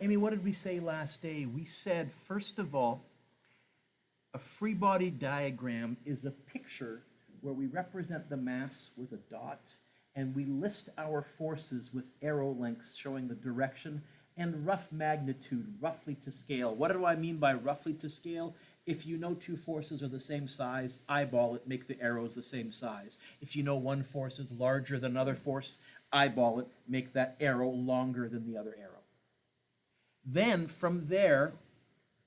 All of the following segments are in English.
Amy, what did we say last day? We said, first of all, a free body diagram is a picture where we represent the mass with a dot, and we list our forces with arrow lengths showing the direction and rough magnitude, roughly to scale. What do I mean by roughly to scale? If you know two forces are the same size, eyeball it, make the arrows the same size. If you know one force is larger than another force, eyeball it, make that arrow longer than the other arrow. Then from there,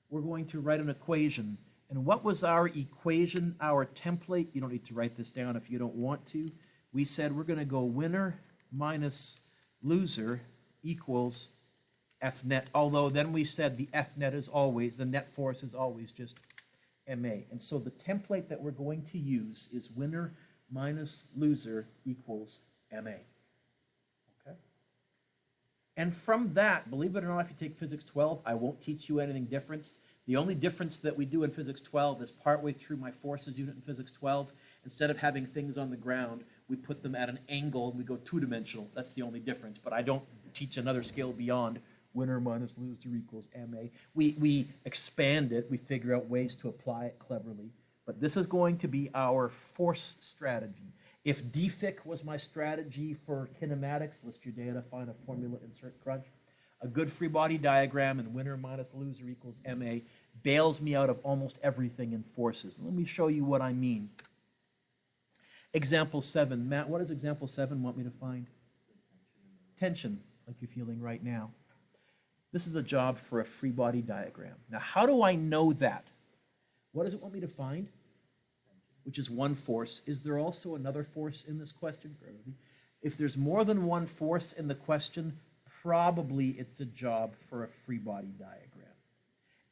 we're going to write an equation. And what was our equation, our template? You don't need to write this down if you don't want to. We said we're going to go winner minus loser equals F net, although then we said the F net is always, the net force is always just MA. And so the template that we're going to use is winner minus loser equals MA. Okay? And from that, believe it or not, if you take Physics 12, I won't teach you anything different. The only difference that we do in Physics 12 is partway through my forces unit in Physics 12, instead of having things on the ground, we put them at an angle and we go two-dimensional. That's the only difference, but I don't teach another scale beyond winner minus loser equals MA. We expand it, we figure out ways to apply it cleverly, but this is going to be our force strategy. If DFIC was my strategy for kinematics, list your data, find a formula, insert crunch, a good free body diagram and winner minus loser equals MA bails me out of almost everything in forces. Let me show you what I mean. Example 7. Matt, what does example 7 want me to find? Tension, like you're feeling right now. This is a job for a free body diagram. Now, how do I know that? What does it want me to find? Which is one force. Is there also another force in this question? If there's more than one force in the question, probably it's a job for a free body diagram.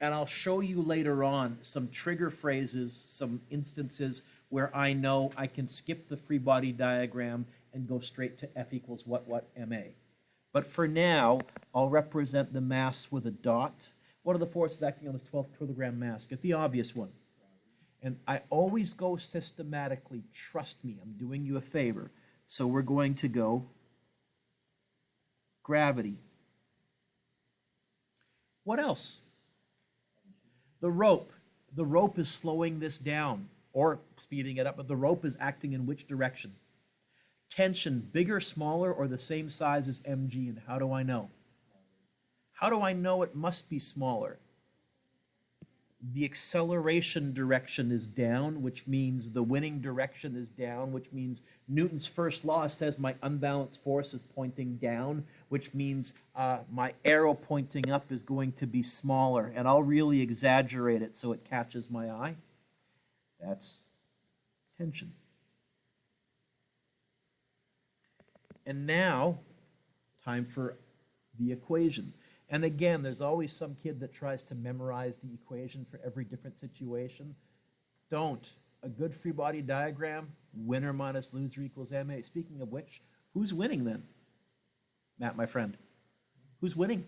And I'll show you later on some trigger phrases, some instances where I know I can skip the free body diagram and go straight to F equals what, MA. But for now, I'll represent the mass with a dot. What are the forces acting on this 12 kilogram mass? Get the obvious one. And I always go systematically. Trust me, I'm doing you a favor. So we're going to go gravity. What else? The rope. The rope is slowing this down or speeding it up, but the rope is acting in which direction? Tension, bigger, smaller, or the same size as mg, and how do I know? How do I know it must be smaller? The acceleration direction is down, which means the winning direction is down, which means Newton's first law says my unbalanced force is pointing down, which means my arrow pointing up is going to be smaller, and I'll really exaggerate it so it catches my eye. That's tension. And now, time for the equation. And again, there's always some kid that tries to memorize the equation for every different situation. Don't. A good free body diagram, winner minus loser equals MA. Speaking of which, who's winning then? Matt, my friend. Who's winning?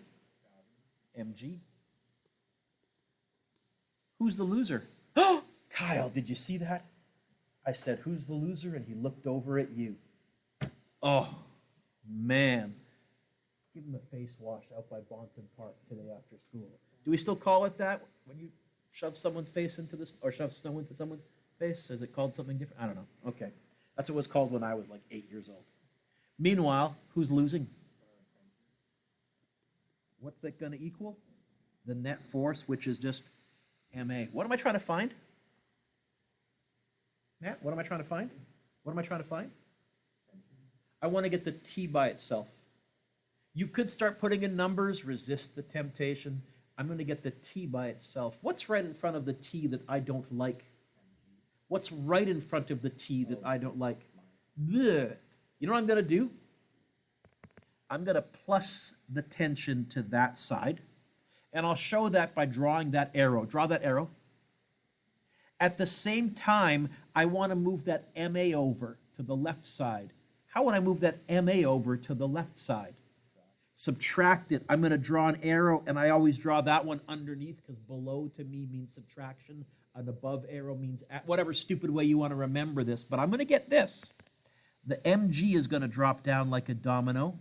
MG. Who's the loser? Oh, Kyle, did you see that? I said, who's the loser? And he looked over at you. Oh, man. Give him a face wash out by Bonson Park today after school. Do we still call it that when you shove someone's face into this, or shove snow into someone's face? Is it called something different? I don't know. Okay. That's what it was called when I was like 8 years old. Meanwhile, who's losing? What's that going to equal? The net force, which is just MA. What am I trying to find? Matt, what am I trying to find? What am I trying to find? I want to get the T by itself. You could start putting in numbers, resist the temptation. I'm going to get the T by itself. What's right in front of the T that I don't like? What's right in front of the T that I don't like? Blech. You know what I'm going to do? I'm going to plus the tension to that side, and I'll show that by drawing that arrow. Draw that arrow. At the same time, I want to move that MA over to the left side. How would I move that MA over to the left side? Subtract it. I'm going to draw an arrow, and I always draw that one underneath because below to me means subtraction. An above arrow means whatever stupid way you want to remember this, but I'm going to get this. The MG is going to drop down like a domino.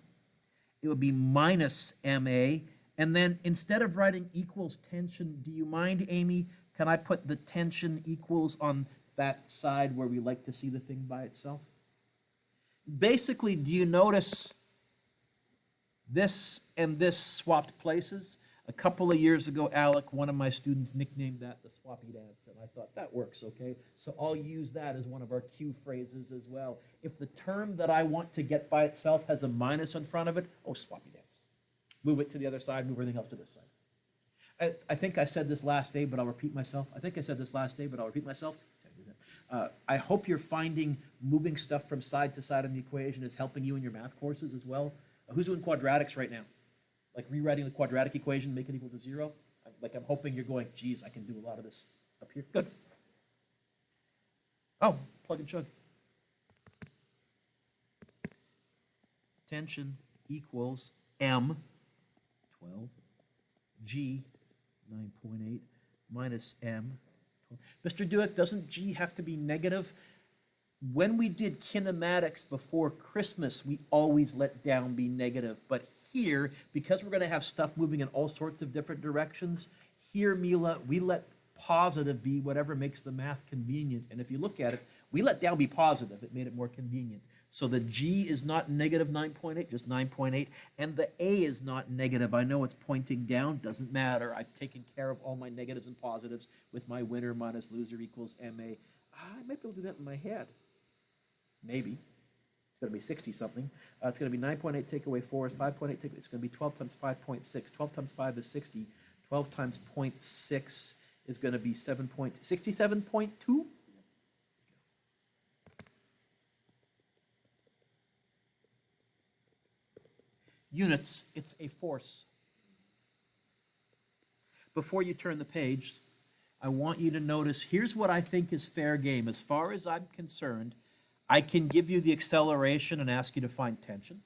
It would be minus MA, And then instead of writing equals tension, do you mind, Amy, can I put the tension equals on that side where we like to see the thing by itself? Basically, do you notice this and this swapped places? A couple of years ago, Alec, one of my students, nicknamed that the swappy dance, and I thought that works, okay? So I'll use that as one of our cue phrases as well. If the term that I want to get by itself has a minus in front of it, oh, swappy dance. Move it to the other side, move everything else to this side. I think I said this last day, but I'll repeat myself. I hope you're finding moving stuff from side to side in the equation is helping you in your math courses as well. Who's doing quadratics right now? Like rewriting the quadratic equation, make it equal to 0? I'm hoping you're going, geez, I can do a lot of this up here. Good. Oh, plug and chug. Tension equals M, 12, G, 9.8, minus M, 12. Mr. Dueck, doesn't G have to be negative? When we did kinematics before Christmas, we always let down be negative. But here, because we're going to have stuff moving in all sorts of different directions, here, Mila, we let positive be whatever makes the math convenient. And if you look at it, we let down be positive. It made it more convenient. So the G is not negative 9.8, just 9.8. And the A is not negative. I know it's pointing down. Doesn't matter. I've taken care of all my negatives and positives with my winner minus loser equals MA. I might be able to do that in my head. Maybe. It's going to be 60-something. It's going to be 9.8 take away 4 is 5.8. It's going to be 12 times 5.6. 12 times 5 is 60. 12 times 0.6 is going to be 67.2. Units, it's a force. Before you turn the page, I want you to notice, here's what I think is fair game. As far as I'm concerned, I can give you the acceleration and ask you to find tension.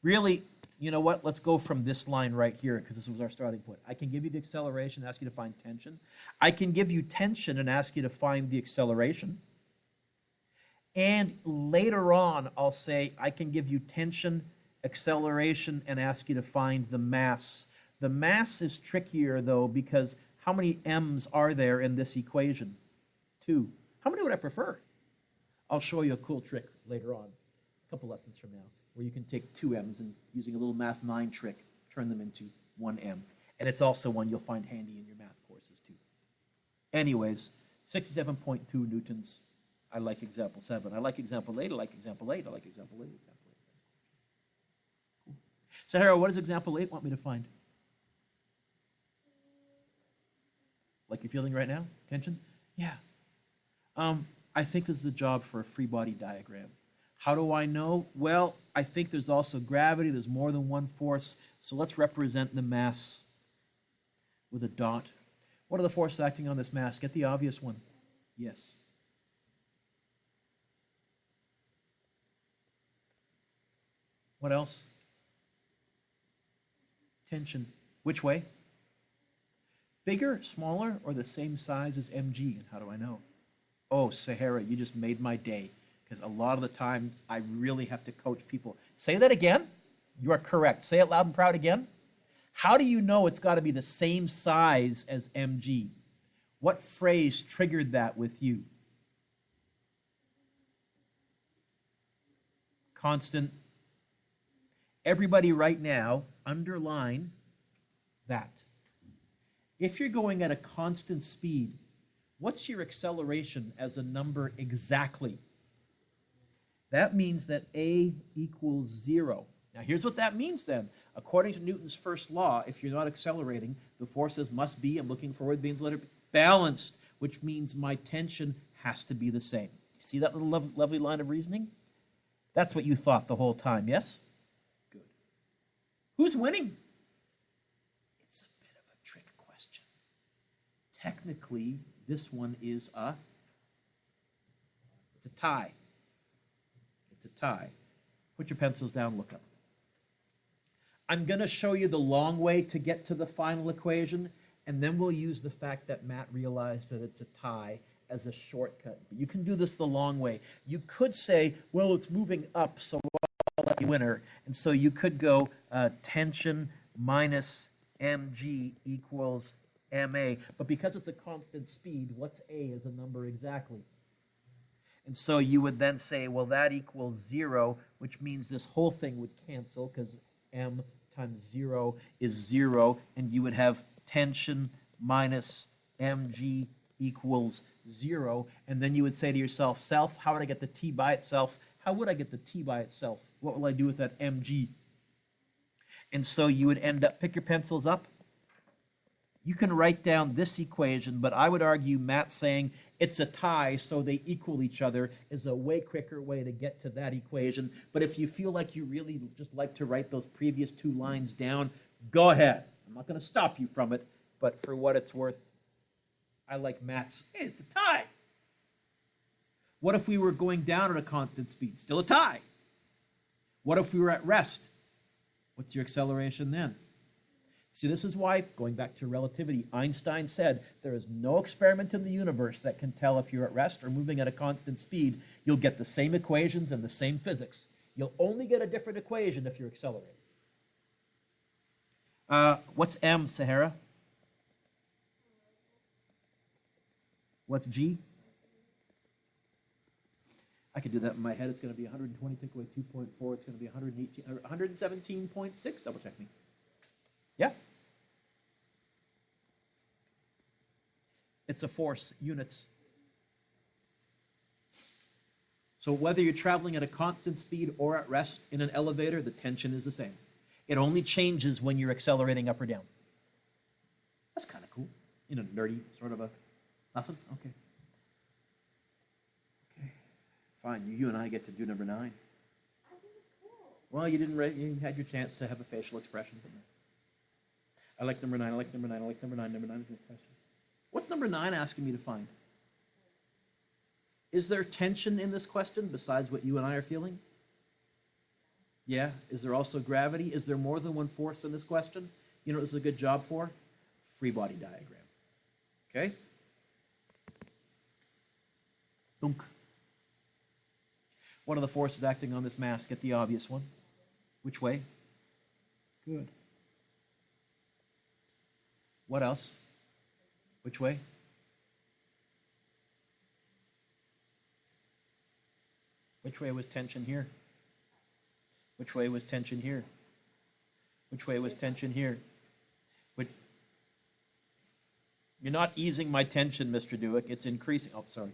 Really, you know what? Let's go from this line right here because this was our starting point. I can give you the acceleration and ask you to find tension. I can give you tension and ask you to find the acceleration. And later on, I'll say I can give you tension, acceleration, and ask you to find the mass. The mass is trickier, though, because how many m's are there in this equation? 2. How many would I prefer? I'll show you a cool trick later on, a couple lessons from now, where you can take 2 m's and using a little Math 9 trick, turn them into 1 m. And it's also one you'll find handy in your math courses, too. Anyways, 67.2 newtons. I like example 7. I like example 8. I like example 8. I like example 8. Example 8. Cool. So, Harold, what does example 8 want me to find? Like you're feeling right now? Tension? Yeah. I think this is a job for a free body diagram. How do I know? Well, I think there's also gravity. There's more than one force. So let's represent the mass with a dot. What are the forces acting on this mass? Get the obvious one. Yes. What else? Tension. Which way? Bigger, smaller, or the same size as mg? And how do I know? Oh, Sahara, you just made my day. Because a lot of the times I really have to coach people. Say that again. You are correct. Say it loud and proud again. How do you know it's got to be the same size as mg? What phrase triggered that with you? Constant. Everybody right now, underline that. If you're going at a constant speed, what's your acceleration as a number exactly? That means that A equals 0. Now here's what that means then. According to Newton's first law, if you're not accelerating, the forces must be, I'm looking for word means letter, balanced, which means my tension has to be the same. See that little lovely line of reasoning? That's what you thought the whole time, yes? Good. Who's winning? It's a bit of a trick question. Technically, this one is it's a tie. It's a tie. Put your pencils down, look up. I'm going to show you the long way to get to the final equation, and then we'll use the fact that Matt realized that it's a tie as a shortcut. But you can do this the long way. You could say, well, it's moving up, so I'll let you winner. And so you could go tension minus mg equals ma. But because it's a constant speed, what's a as a number exactly? And so you would then say, well, that equals 0, which means this whole thing would cancel because m times 0 is 0, and you would have tension minus mg equals 0, and then you would say to yourself, self, how would I get the t by itself? How would I get the t by itself? What will I do with that mg? And so you would end up, pick your pencils up. You can write down this equation, but I would argue Matt's saying it's a tie, so they equal each other is a way quicker way to get to that equation. But if you feel like you really just like to write those previous two lines down, go ahead. I'm not going to stop you from it, but for what it's worth, I like Matt's, hey, it's a tie. What if we were going down at a constant speed? Still a tie. What if we were at rest? What's your acceleration then? See, this is why, going back to relativity, Einstein said there is no experiment in the universe that can tell if you're at rest or moving at a constant speed. You'll get the same equations and the same physics. You'll only get a different equation if you're accelerating. What's m, Sahara? What's g? I could do that in my head. It's going to be 120, take away 2.4. It's going to be 117.6. Double check me. Yeah. It's a force, units. So whether you're traveling at a constant speed or at rest in an elevator, the tension is the same. It only changes when you're accelerating up or down. That's kind of cool. You know, nerdy, sort of a nothing? Okay. Okay. Fine. You and I get to do number 9. I think it's cool. Well, you had your chance to have a facial expression. I like number 9, I like number 9, I like number 9, number 9 is a question. What's number 9 asking me to find? Is there tension in this question besides what you and I are feeling? Yeah. Is there also gravity? Is there more than one force in this question? You know what this is a good job for? Freebody diagram. Okay? Dunk. What are the forces acting on this mass? Get the obvious one. Which way? Good. What else? Which way? Which way was tension here? Which way was tension here? Which way was tension here? You're not easing my tension, Mr. Dueck. It's increasing. Oh, sorry.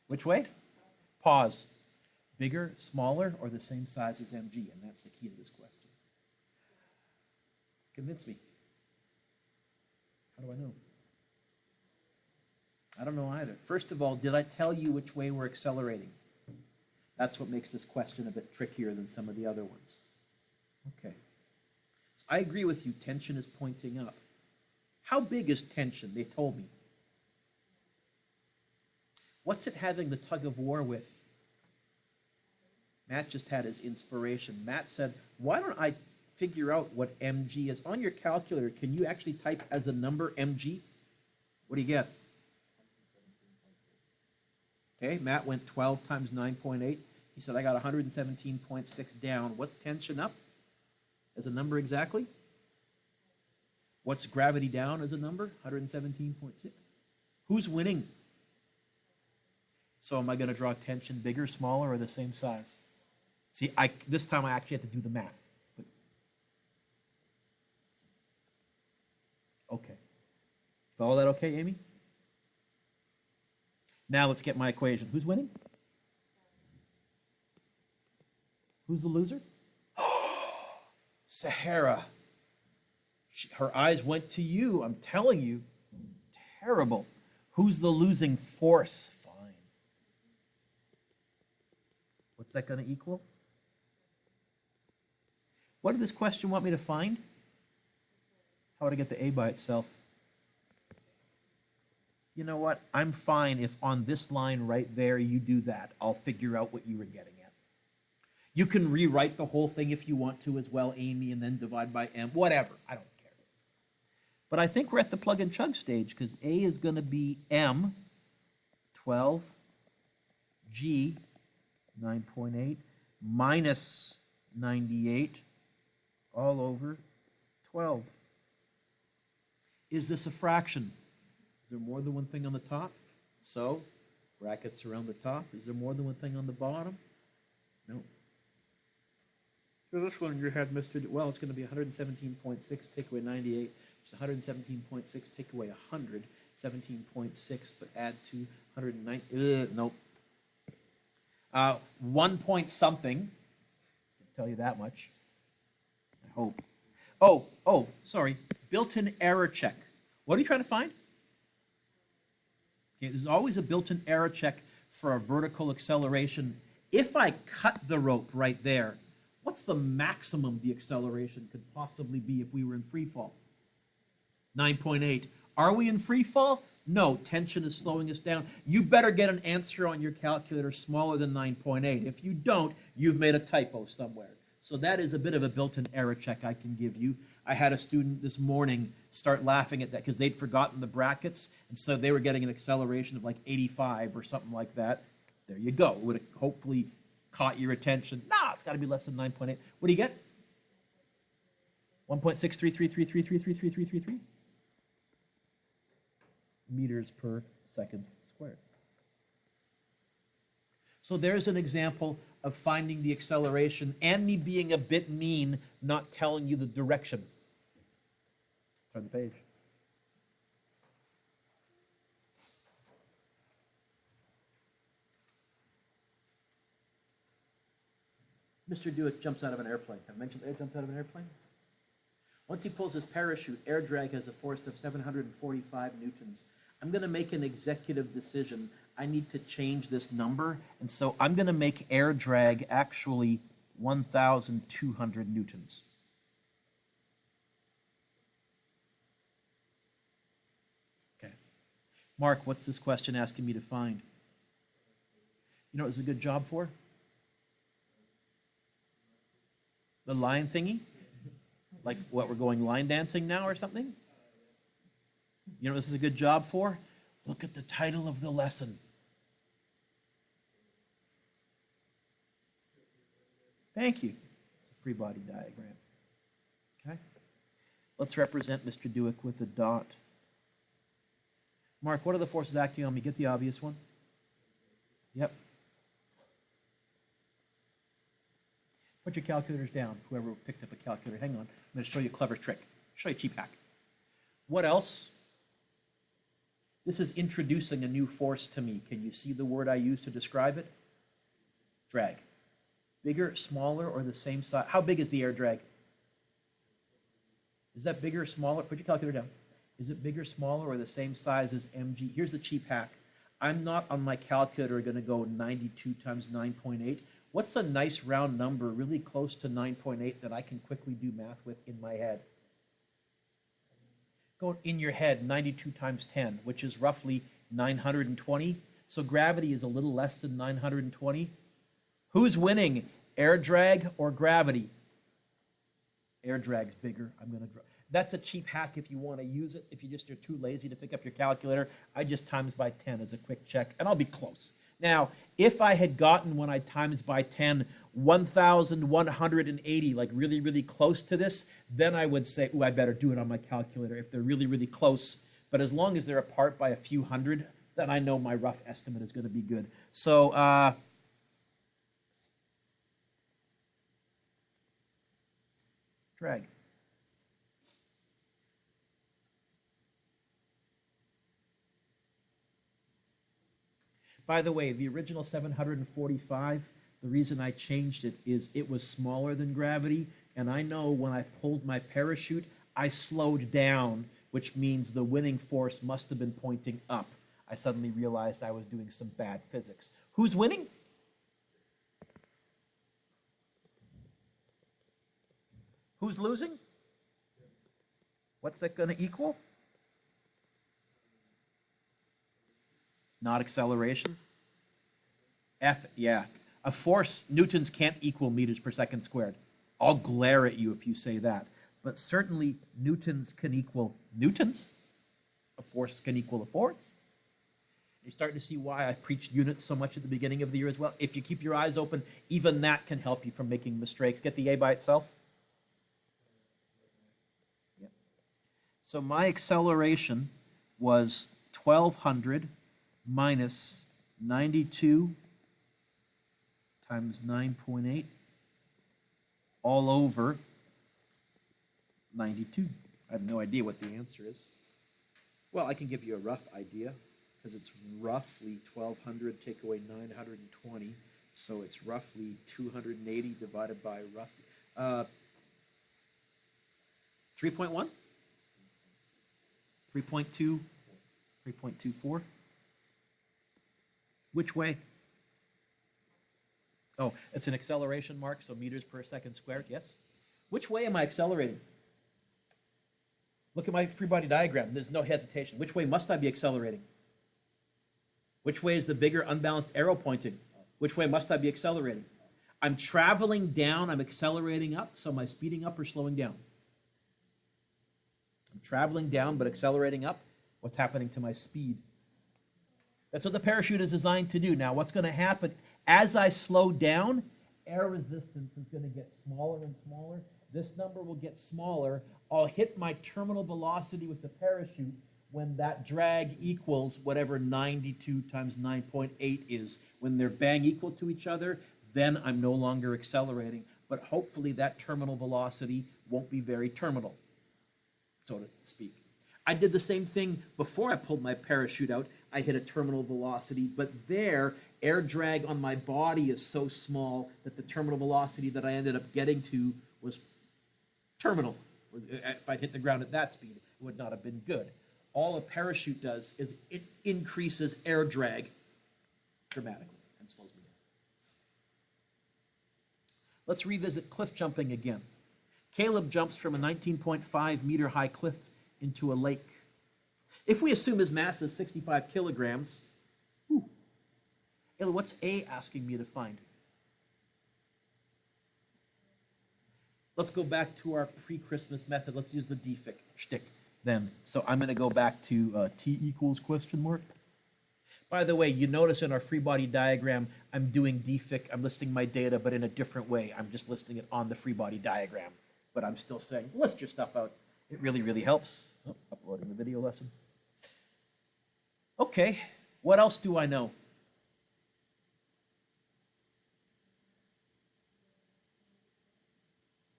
Which way? Pause. Bigger, smaller, or the same size as mg? And that's the key to this question. Convince me. How do I know? I don't know either. First of all, did I tell you which way we're accelerating? That's what makes this question a bit trickier than some of the other ones. Okay. So I agree with you. Tension is pointing up. How big is tension? They told me. What's it having the tug of war with? Matt just had his inspiration. Matt said, why don't I figure out what mg is? On your calculator, can you actually type as a number mg? What do you get? Okay, Matt went 12 times 9.8. He said, I got 117.6 down. What's tension up as a number exactly? What's gravity down as a number? 117.6. Who's winning? So am I going to draw tension bigger, smaller, or the same size? See, this time I actually have to do the math. But, okay. Follow that okay, Amy? Now let's get my equation. Who's winning? Who's the loser? Sahara. Her eyes went to you. I'm telling you. Terrible. Who's the losing force? Fine. What's that going to equal? What did this question want me to find? How would I get the A by itself? You know what? I'm fine if on this line right there you do that. I'll figure out what you were getting at. You can rewrite the whole thing if you want to as well, Amy, and then divide by m. Whatever. I don't care. But I think we're at the plug and chug stage because A is going to be m 12 g 9.8 minus 98 all over 12. Is this a fraction? Is there more than one thing on the top? So, brackets around the top. Is there more than one thing on the bottom? No. So this one you had Mr. Well, it's going to be 117.6 take away 98, which is 117.6 take away 100, 17.6, but add to 109. Nope. 1 point something. I'll tell you that much. I hope. Oh, sorry. Built-in error check. What are you trying to find? Okay, there's always a built-in error check for a vertical acceleration. If I cut the rope right there, what's the maximum the acceleration could possibly be if we were in free fall? 9.8. Are we in free fall? No, tension is slowing us down. You better get an answer on your calculator smaller than 9.8. If you don't, you've made a typo somewhere. So that is a bit of a built-in error check I can give you. I had a student this morning start laughing at that because they'd forgotten the brackets, and so they were getting an acceleration of like 85 or something like that. There you go. It would have hopefully caught your attention. No, it's got to be less than 9.8. What do you get? 1.63333333333 meters per second squared. So there's an example of finding the acceleration and me being a bit mean, not telling you the direction. Turn the page. Mr. Dueck jumps out of an airplane. Have I mentioned that he jumped out of an airplane? Once he pulls his parachute, air drag has a force of 745 newtons. I'm going to make an executive decision. I need to change this number, and so I'm going to make air drag actually 1,200 newtons. Okay. Mark, what's this question asking me to find? You know what it's a good job for? The line thingy? Like what, we're going line dancing now or something? You know what this is a good job for? Look at the title of the lesson. Thank you. It's a free body diagram. Okay? Let's represent Mr. Dueck with a dot. Mark, what are the forces acting on me? Get the obvious one. Yep. Put your calculators down, whoever picked up a calculator. Hang on. I'm going to show you a clever trick. Show you a cheap hack. What else? This is introducing a new force to me. Can you see the word I use to describe it? Drag. Bigger, smaller, or the same size? How big is the air drag? Is that bigger or smaller? Put your calculator down. Is it bigger, smaller, or the same size as mg? Here's the cheap hack. I'm not on my calculator going to go 92 times 9.8. What's a nice round number really close to 9.8 that I can quickly do math with in my head? Go in your head, 92 times 10, which is roughly 920. So gravity is a little less than 920. Who's winning, air drag or gravity? Air drag's bigger. That's a cheap hack if you want to use it. If you just are too lazy to pick up your calculator, I just times by 10 as a quick check, and I'll be close. Now, if I had gotten, when I times by 10, 1,180, like really, really close to this, then I would say, ooh, I better do it on my calculator if they're really, really close. But as long as they're apart by a few hundred, then I know my rough estimate is going to be good. So, drag. By the way, the original 745, the reason I changed it is it was smaller than gravity, and I know when I pulled my parachute, I slowed down, which means the winning force must have been pointing up. I suddenly realized I was doing some bad physics. Who's winning? Who's losing? What's that going to equal? Not acceleration. Yeah. A force, newtons can't equal meters per second squared. I'll glare at you if you say that. But certainly newtons can equal newtons. A force can equal a force. You're starting to see why I preached units so much at the beginning of the year as well. If you keep your eyes open, even that can help you from making mistakes. Get the A by itself. So my acceleration was 1200 minus 92 times 9.8 all over 92. I have no idea what the answer is. Well, I can give you a rough idea because it's roughly 1200 take away 920. So it's roughly 280 divided by roughly 3.1? 3.2? 3.24? Which way? Oh, it's an acceleration mark, so meters per second squared, yes? Which way am I accelerating? Look at my free body diagram. There's no hesitation. Which way must I be accelerating? Which way is the bigger unbalanced arrow pointing? Which way must I be accelerating? I'm traveling down, I'm accelerating up, so am I speeding up or slowing down? I'm traveling down but accelerating up. What's happening to my speed? That's what the parachute is designed to do. Now, what's going to happen as I slow down, air resistance is going to get smaller and smaller. This number will get smaller. I'll hit my terminal velocity with the parachute when that drag equals whatever 92 times 9.8 is. When they're bang equal to each other, then I'm no longer accelerating. But hopefully that terminal velocity won't be very terminal, so to speak. I did the same thing before I pulled my parachute out. I hit a terminal velocity, but there, air drag on my body is so small that the terminal velocity that I ended up getting to was terminal. If I'd hit the ground at that speed, it would not have been good. All a parachute does is it increases air drag dramatically and slows me down. Let's revisit cliff jumping again. Caleb jumps from a 19.5 meter high cliff into a lake. If we assume his mass is 65 kilograms, what's A asking me to find? Let's go back to our pre-Christmas method. Let's use the DFIC shtick then. So I'm going to go back to T equals question mark. By the way, you notice in our free body diagram, I'm doing DFIC. I'm listing my data, but in a different way. I'm just listing it on the free body diagram. But I'm still saying, list your stuff out. It really, really helps. Oh, uploading the video lesson. Okay, what else do I know?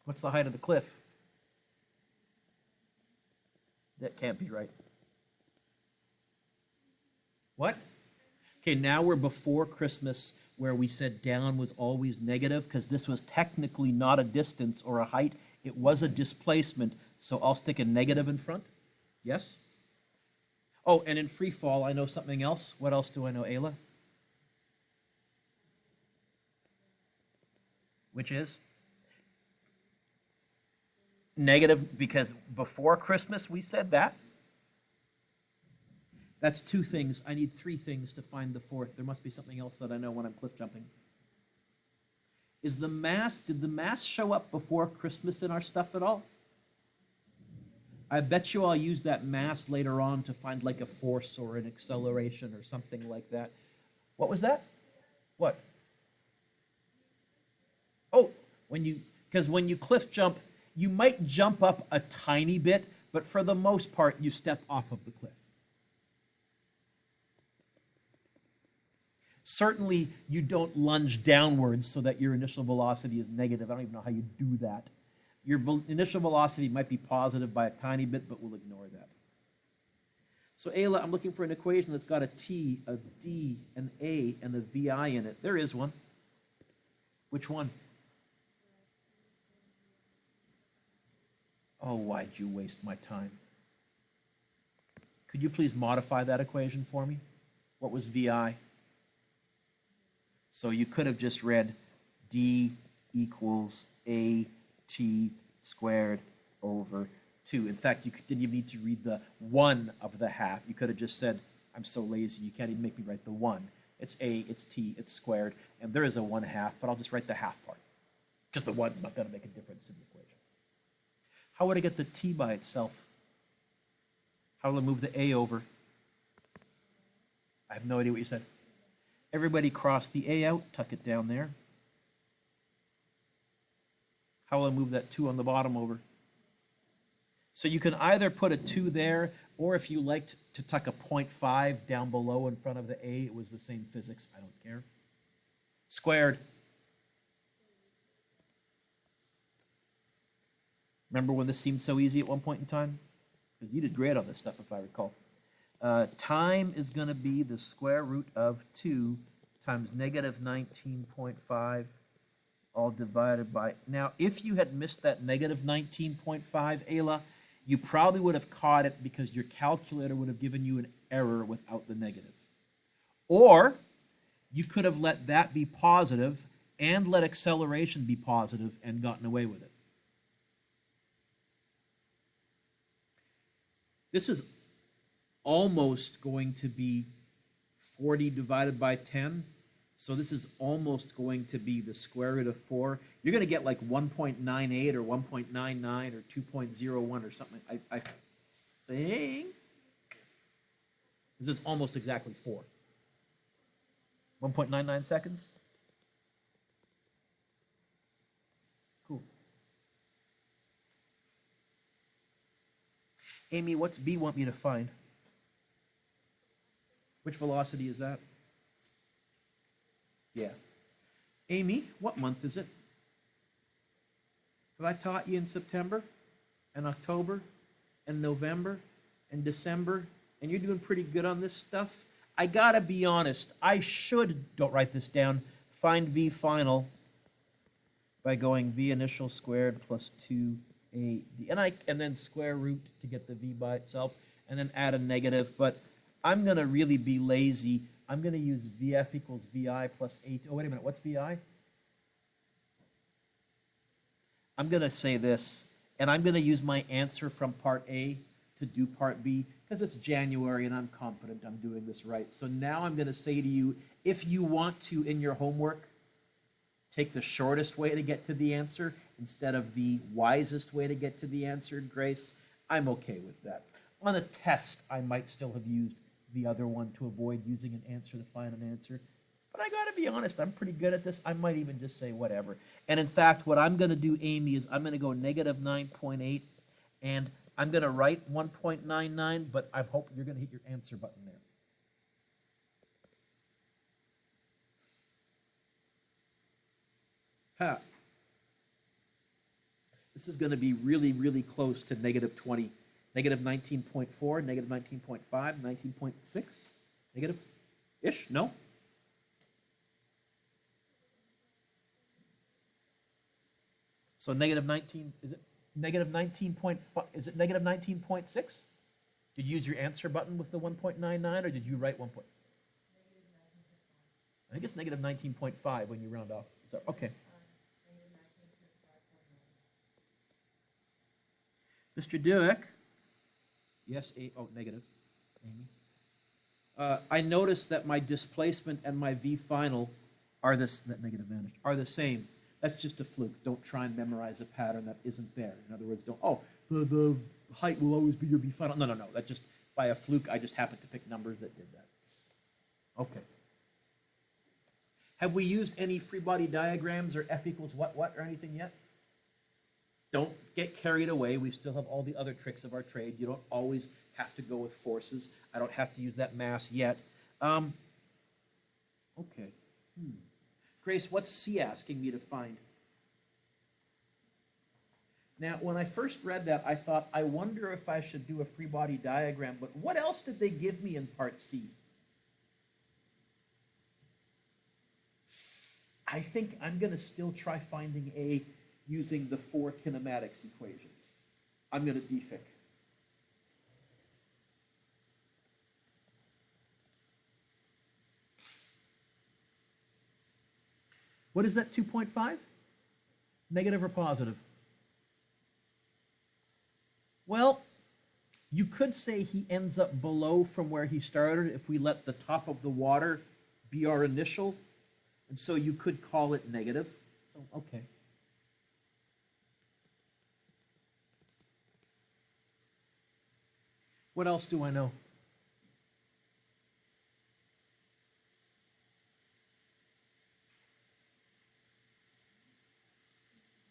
What's the height of the cliff? That can't be right. What? Okay, now we're before Christmas where we said down was always negative because this was technically not a distance or a height. It was a displacement, so I'll stick a negative in front. Yes? Oh, and in free fall, I know something else. What else do I know, Ayla? Which is? Negative, because before Christmas we said that. That's two things. I need three things to find the fourth. There must be something else that I know when I'm cliff jumping. Did the mass show up before Christmas in our stuff at all? I bet you I'll use that mass later on to find like a force or an acceleration or something like that. What was that? What? Oh, because when you cliff jump, you might jump up a tiny bit, but for the most part, you step off of the cliff. Certainly, you don't lunge downwards so that your initial velocity is negative. I don't even know how you do that. Your initial velocity might be positive by a tiny bit, but we'll ignore that. So Ayla, I'm looking for an equation that's got a T, a D, an A, and a VI in it. There is one. Which one? Oh, why'd you waste my time? Could you please modify that equation for me? What was VI? So you could have just read D equals AT squared over 2. In fact, you didn't even need to read the 1 of the half. You could have just said, I'm so lazy, you can't even make me write the 1. It's A, it's T, it's squared, and there is a 1/2, but I'll just write the half part, because the 1's not going to make a difference to the equation. How would I get the T by itself? How will I move the A over? I have no idea what you said. Everybody cross the A out, tuck it down there. How will I move that 2 on the bottom over? So you can either put a 2 there, or if you liked to tuck a 0.5 down below in front of the A, it was the same physics. I don't care. Squared. Remember when this seemed so easy at one point in time? You did great on this stuff, if I recall. Time is going to be the square root of 2 times negative 19.5, all divided by... Now, if you had missed that negative 19.5, Ayla, you probably would have caught it because your calculator would have given you an error without the negative. Or you could have let that be positive and let acceleration be positive and gotten away with it. This is almost going to be 40 divided by 10. So this is almost going to be the square root of 4. You're going to get like 1.98 or 1.99 or 2.01 or something. I think this is almost exactly 4. 1.99 seconds. Cool. Amy, what's B want me to find? Which velocity is that? Yeah. Amy, what month is it? Have I taught you in September and October and November and December, and you're doing pretty good on this stuff? I gotta be honest, I should, don't write this down, find V final by going V initial squared plus 2AD, and then square root to get the V by itself, and then add a negative, but I'm gonna really be lazy. I'm going to use VF equals VI plus 8. Oh, wait a minute. What's VI? I'm going to say this, and I'm going to use my answer from part A to do part B because it's January and I'm confident I'm doing this right. So now I'm going to say to you, if you want to, in your homework, take the shortest way to get to the answer instead of the wisest way to get to the answer, Grace, I'm okay with that. On a test, I might still have used the other one to avoid using an answer to find an answer. But I gotta be honest, I'm pretty good at this. I might even just say whatever. And in fact, what I'm gonna do, Amy, is I'm gonna go negative 9.8, and I'm gonna write 1.99, but I hope you're gonna hit your answer button there. Ha. This is gonna be really, really close to negative 20. Negative 19.4, negative 19.5, 19.6, negative-ish, no? So negative 19, is it negative 19.5, is it negative 19.6? Did you use your answer button with the 1.99, or did you write 1 point? I think it's negative 19.5 when you round off. So, okay. Mr. Dueck. Yes, negative, Amy. I noticed that my displacement and my V final are that negative vanished, are the same. That's just a fluke. Don't try and memorize a pattern that isn't there. In other words, the height will always be your V final. No. That's just by a fluke. I just happened to pick numbers that did that. Okay. Have we used any free body diagrams or F equals what or anything yet? Don't get carried away. We still have all the other tricks of our trade. You don't always have to go with forces. I don't have to use that mass yet. Okay. Grace, what's C asking me to find? Now, when I first read that, I thought, I wonder if I should do a free body diagram, but what else did they give me in part C? I think I'm going to still try finding A using the 4 kinematics equations. I'm going to defig. What is that 2.5? Negative or positive? Well, you could say he ends up below from where he started if we let the top of the water be our initial. And so you could call it negative. So, okay. What else do I know?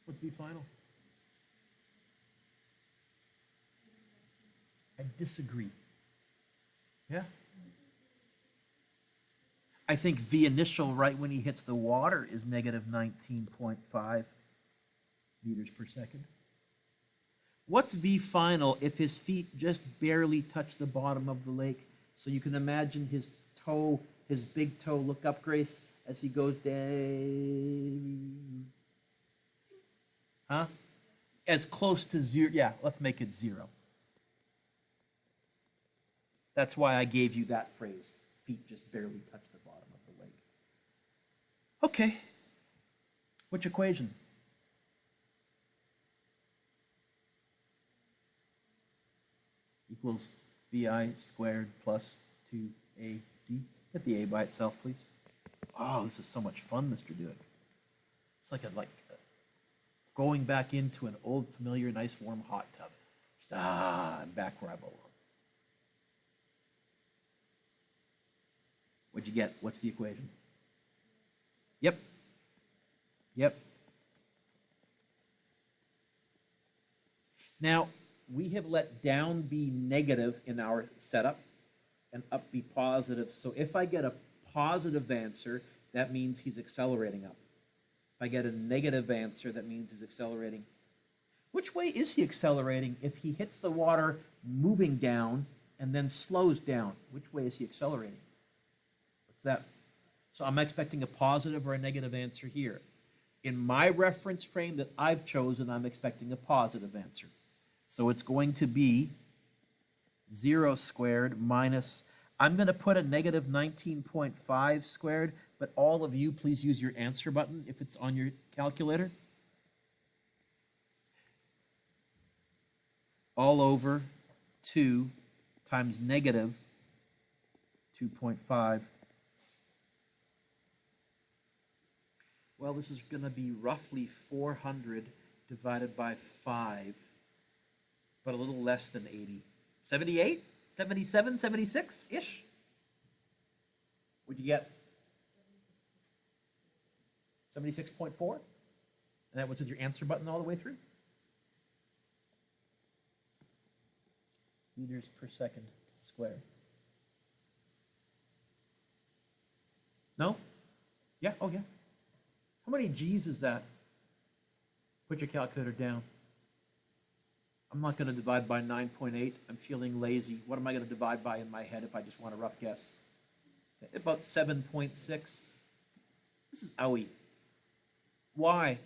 What's V final? I disagree. Yeah? I think V initial right when he hits the water is negative 19.5 meters per second. What's V final if his feet just barely touch the bottom of the lake? So you can imagine his toe, his big toe, look up, Grace, as he goes down. Huh? As close to zero. Yeah, let's make it 0. That's why I gave you that phrase. Feet just barely touch the bottom of the lake. Okay. Which equation? Equals VI squared plus 2AD. Get the A by itself, please. Oh, this is so much fun, Mr. Dueck. It's like going back into an old, familiar, nice, warm hot tub. Just, I'm back where I belong. What'd you get? What's the equation? Yep. Yep. Now, we have let down be negative in our setup and up be positive. So if I get a positive answer, that means he's accelerating up. If I get a negative answer, that means he's accelerating. Which way is he accelerating if he hits the water moving down and then slows down? Which way is he accelerating? What's that? So I'm expecting a positive or a negative answer here. In my reference frame that I've chosen, I'm expecting a positive answer. So it's going to be 0 squared minus, I'm going to put a negative 19.5 squared, but all of you, please use your answer button if it's on your calculator. All over 2 times negative 2.5. Well, this is going to be roughly 400 divided by 5, but a little less than 80. 78? 77? 76-ish? What'd you get? 76.4? And that was with your answer button all the way through? Meters per second squared. No? Yeah? Oh, yeah. How many G's is that? Put your calculator down. I'm not going to divide by 9.8. I'm feeling lazy. What am I going to divide by in my head if I just want a rough guess? About 7.6. This is owie. Why?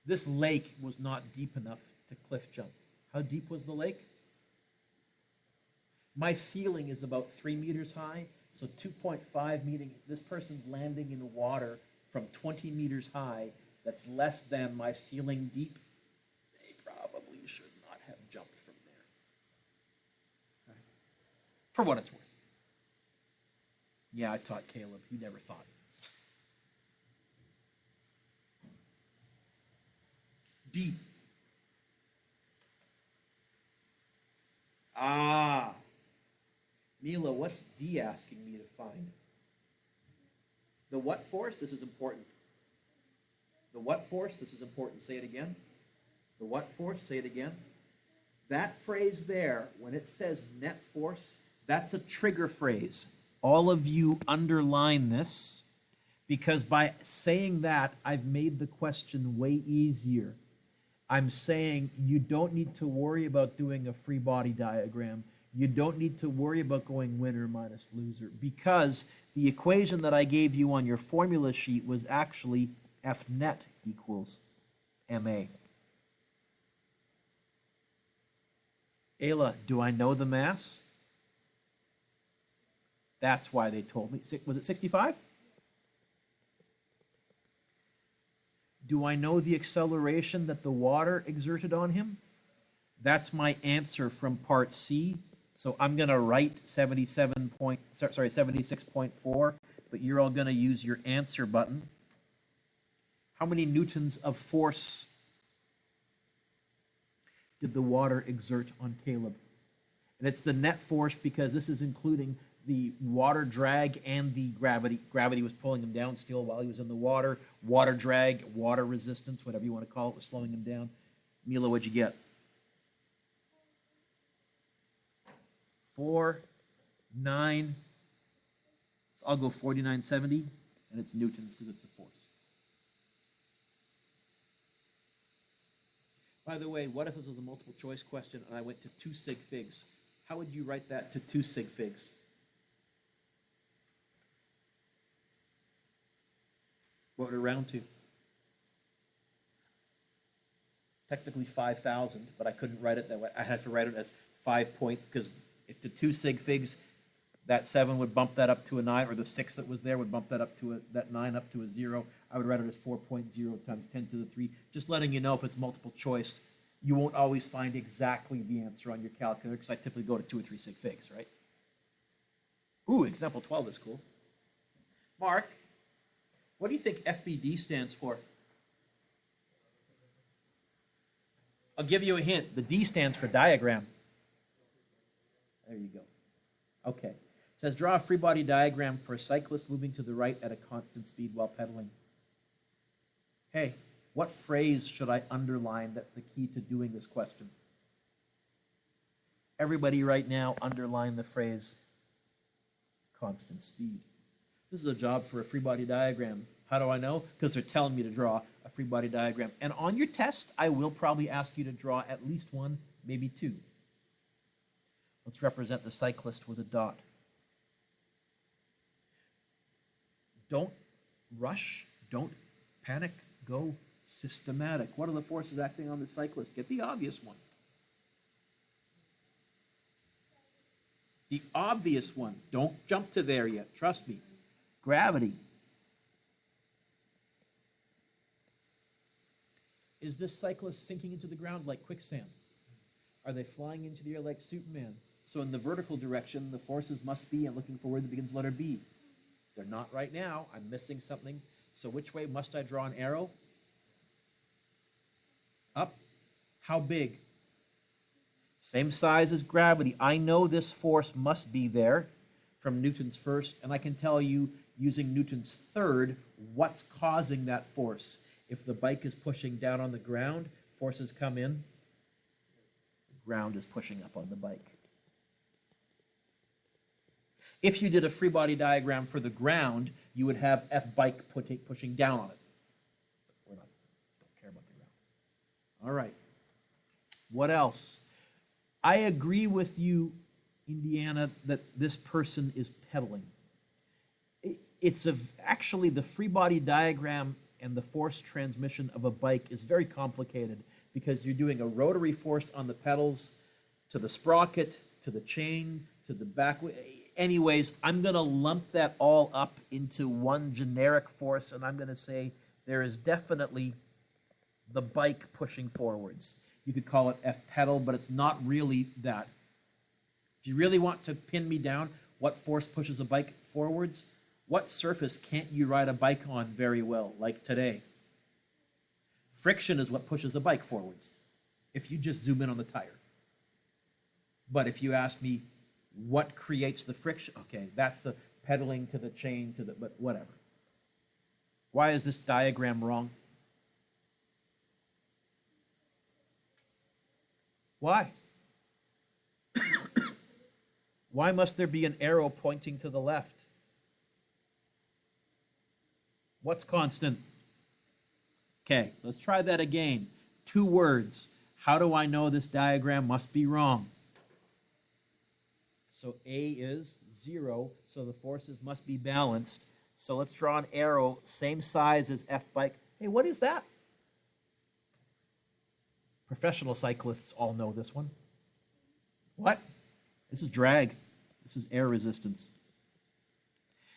This lake was not deep enough to cliff jump. How deep was the lake? My ceiling is about 3 meters high, so 2.5 meaning this person's landing in water from 20 meters high. That's less than my ceiling deep. They probably should not have jumped from there. Okay. For what it's worth. Yeah, I taught Caleb. He never thought. Deep. Ah. Mila, what's D asking me to find? The what force? This is important. The what force? This is important. Say it again. The what force? Say it again. That phrase there, when it says net force, that's a trigger phrase. All of you underline this, because by saying that, I've made the question way easier. I'm saying you don't need to worry about doing a free body diagram. You don't need to worry about going winner minus loser, because the equation that I gave you on your formula sheet was actually F net equals MA. Ayla, do I know the mass? That's why they told me. Was it 65? Do I know the acceleration that the water exerted on him? That's my answer from part C. So I'm going to write 76.4, but you're all going to use your answer button. How many newtons of force did the water exert on Caleb? And it's the net force because this is including the water drag and the gravity. Gravity was pulling him down still while he was in the water. Water drag, water resistance, whatever you want to call it, was slowing him down. Mila, what'd you get? 4, 9, so I'll go 4970, and it's newtons because it's a force. By the way, what if this was a multiple choice question and I went to 2 sig figs? How would you write that to 2 sig figs? What would it round to? Technically 5,000, but I couldn't write it that way. I had to write it as 5 point, because if to 2 sig figs, that 7 would bump that up to a 9, or the 6 that was there would bump that up to that 9 up to a 0. I would write it as 4.0 times 10 to the 3. Just letting you know, if it's multiple choice, you won't always find exactly the answer on your calculator, because I typically go to 2 or 3 sig figs, right? Ooh, example 12 is cool. Mark, what do you think FBD stands for? I'll give you a hint. The D stands for diagram. There you go. Okay. It says, draw a free body diagram for a cyclist moving to the right at a constant speed while pedaling. Hey, what phrase should I underline? That's the key to doing this question. Everybody right now underline the phrase constant speed. This is a job for a free body diagram. How do I know? Because they're telling me to draw a free body diagram. And on your test, I will probably ask you to draw at least 1, maybe 2. Let's represent the cyclist with a dot. Don't rush, don't panic, go systematic. What are the forces acting on the cyclist? Get the obvious one. The obvious one. Don't jump to there yet. Trust me. Gravity. Is this cyclist sinking into the ground like quicksand? Are they flying into the air like Superman? So in the vertical direction, the forces must be, I'm looking for where that begins letter B. They're not right now. I'm missing something. So which way must I draw an arrow? Up. How big? Same size as gravity. I know this force must be there from Newton's first, and I can tell you using Newton's third what's causing that force. If the bike is pushing down on the ground, forces come in. The ground is pushing up on the bike. If you did a free body diagram for the ground, you would have F bike pushing down on it. But don't care about the ground. All right. What else? I agree with you, Indiana, that this person is pedaling. Actually, the free body diagram and the force transmission of a bike is very complicated because you're doing a rotary force on the pedals to the sprocket, to the chain, to the back. Anyways, I'm going to lump that all up into one generic force, and I'm going to say there is definitely the bike pushing forwards. You could call it F pedal, but it's not really that. If you really want to pin me down, what force pushes a bike forwards? What surface can't you ride a bike on very well, like today? Friction is what pushes a bike forwards, if you just zoom in on the tire. But if you ask me, what creates the friction? Okay, that's the pedaling to the chain, but whatever. Why is this diagram wrong? Why? Why must there be an arrow pointing to the left? What's constant? Okay, let's try that again. 2 words. How do I know this diagram must be wrong? So A is 0, so the forces must be balanced. So let's draw an arrow, same size as F bike. Hey, what is that? Professional cyclists all know this one. What? This is drag. This is air resistance.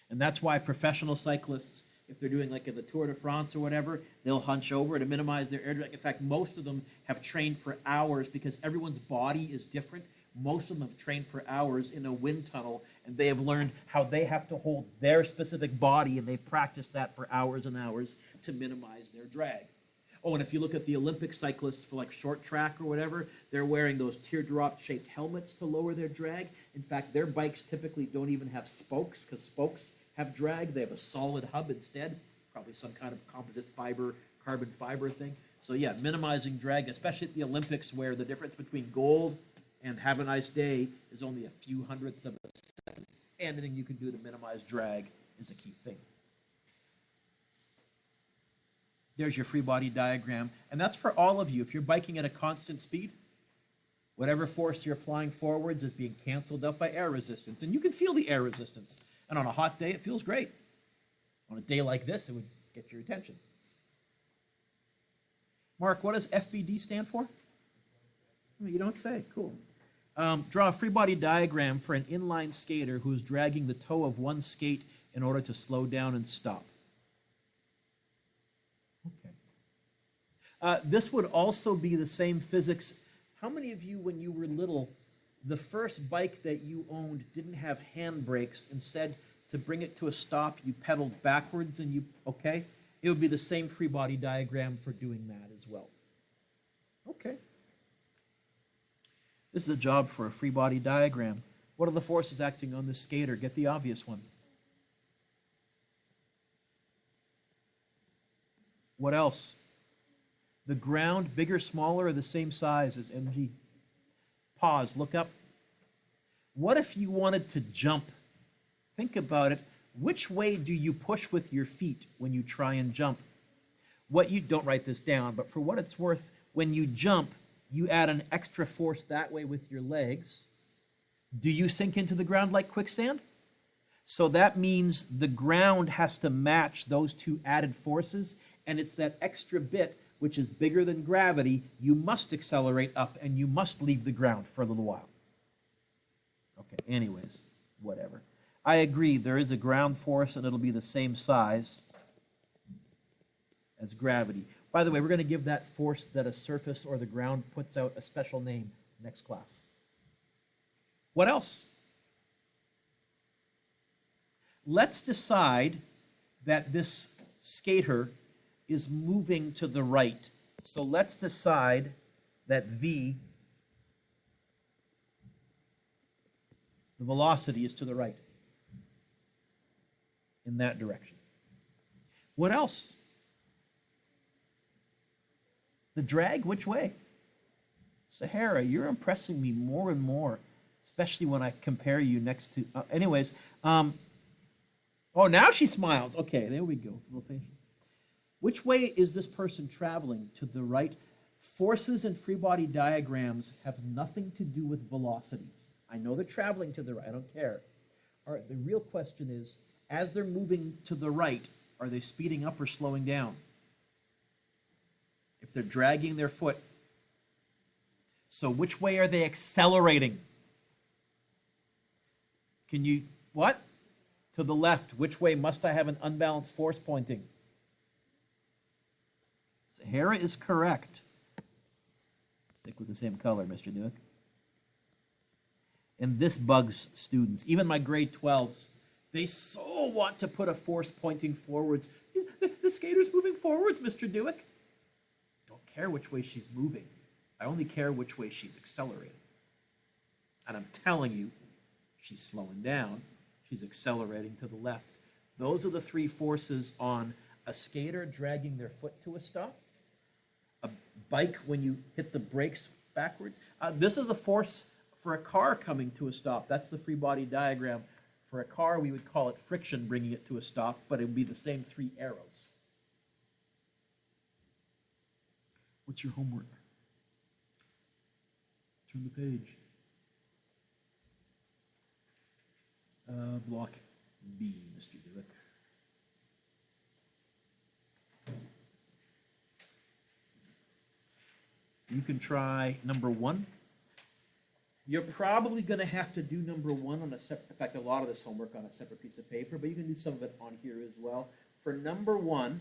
And that's why professional cyclists, if they're doing like in the Tour de France or whatever, they'll hunch over to minimize their air drag. In fact, most of them have trained for hours because everyone's body is different. Most of them have trained for hours in a wind tunnel, and they have learned how they have to hold their specific body, and they've practiced that for hours and hours to minimize their drag. Oh, and if you look at the Olympic cyclists for like short track or whatever, they're wearing those teardrop-shaped helmets to lower their drag. In fact, their bikes typically don't even have spokes because spokes have drag. They have a solid hub instead, probably some kind of composite fiber, carbon fiber thing. So yeah, minimizing drag, especially at the Olympics where the difference between gold And have a nice day is only a few hundredths of a second. Anything you can do to minimize drag is a key thing. There's your free body diagram. And that's for all of you. If you're biking at a constant speed, whatever force you're applying forwards is being canceled out by air resistance. And you can feel the air resistance. And on a hot day, it feels great. On a day like this, it would get your attention. Mark, what does FBD stand for? You don't say. Cool. Draw a free body diagram for an inline skater who is dragging the toe of one skate in order to slow down and stop. Okay. This would also be the same physics. How many of you, when you were little, the first bike that you owned didn't have handbrakes? Instead, to bring it to a stop, you pedaled backwards and you, okay? It would be the same free body diagram for doing that as well. Okay. This is a job for a free body diagram. What are the forces acting on the skater? Get the obvious one. What else? The ground, bigger, smaller, or the same size as MG? Pause, look up. What if you wanted to jump? Think about it. Which way do you push with your feet when you try and jump? What you, don't write this down, but for what it's worth, when you jump, you add an extra force that way with your legs. Do you sink into the ground like quicksand? So that means the ground has to match those two added forces, and it's that extra bit, which is bigger than gravity, you must accelerate up and you must leave the ground for a little while. Okay, anyways, whatever. I agree, there is a ground force and it'll be the same size as gravity. By the way, we're going to give that force that a surface or the ground puts out a special name next class. What else? Let's decide that this skater is moving to the right. So let's decide that V, the velocity, is to the right in that direction. What else? The drag, which way? Sahara, you're impressing me more and more, especially when I compare you next to, oh, now she smiles. Okay, there we go. Which way is this person traveling? To the right? Forces in free body diagrams have nothing to do with velocities. I know they're traveling to the right. I don't care. All right, the real question is, as they're moving to the right, are they speeding up or slowing down? If they're dragging their foot. So which way are they accelerating? Can you, what? To the left. Which way must I have an unbalanced force pointing? Sahara is correct. Stick with the same color, Mr. Dueck. And this bugs students. Even my grade 12s, they so want to put a force pointing forwards. The skater's moving forwards, Mr. Dueck. Don't care which way she's moving. I only care which way she's accelerating. And I'm telling you, she's slowing down. She's accelerating to the left. Those are the three forces on a skater dragging their foot to a stop, a bike when you hit the brakes backwards. This is the force for a car coming to a stop. That's the free body diagram. For a car, we would call it friction bringing it to a stop, but it would be the same three arrows. What's your homework? Turn the page. Block B, Mr. Dueck. You can try number 1. You're probably going to have to do number 1 on a separate, in fact, a lot of this homework on a separate piece of paper, but you can do some of it on here as well. For number 1,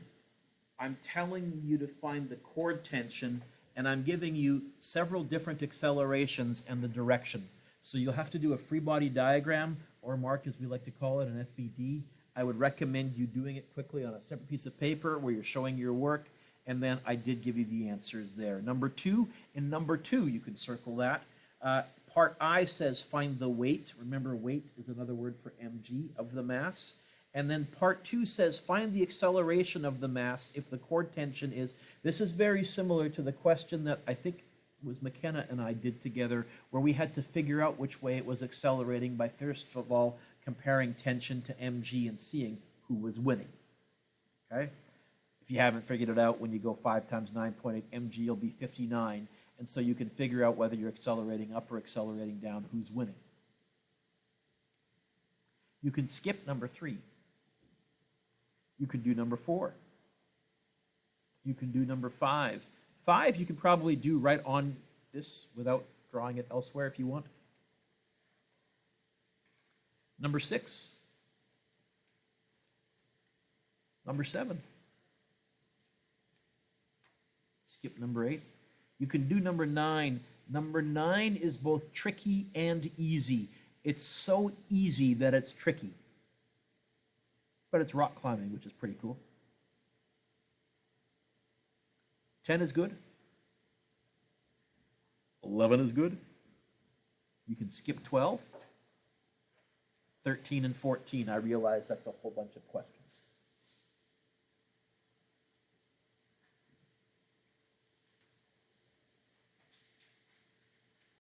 I'm telling you to find the chord tension, and I'm giving you several different accelerations and the direction. So you'll have to do a free body diagram, or Mark, as we like to call it, an FBD. I would recommend you doing it quickly on a separate piece of paper where you're showing your work, and then I did give you the answers there. Number 2, in number 2, you can circle that. Part I says find the weight. Remember, weight is another word for mg, of the mass. And then part 2 says find the acceleration of the mass if the chord tension is. This is very similar to the question that I think was McKenna and I did together, where we had to figure out which way it was accelerating by first of all comparing tension to mg and seeing who was winning. Okay? If you haven't figured it out, when you go 5 times 9.8, mg will be 59, and so you can figure out whether you're accelerating up or accelerating down, who's winning. You can skip number 3. You can do number 4. You can do number 5. 5 you can probably do right on this without drawing it elsewhere if you want. Number 6. Number 7. Skip number 8. You can do number 9. Number 9 is both tricky and easy. It's so easy that it's tricky. But it's rock climbing, which is pretty cool. 10 is good. 11 is good. You can skip 12. 13 and 14, I realize that's a whole bunch of questions.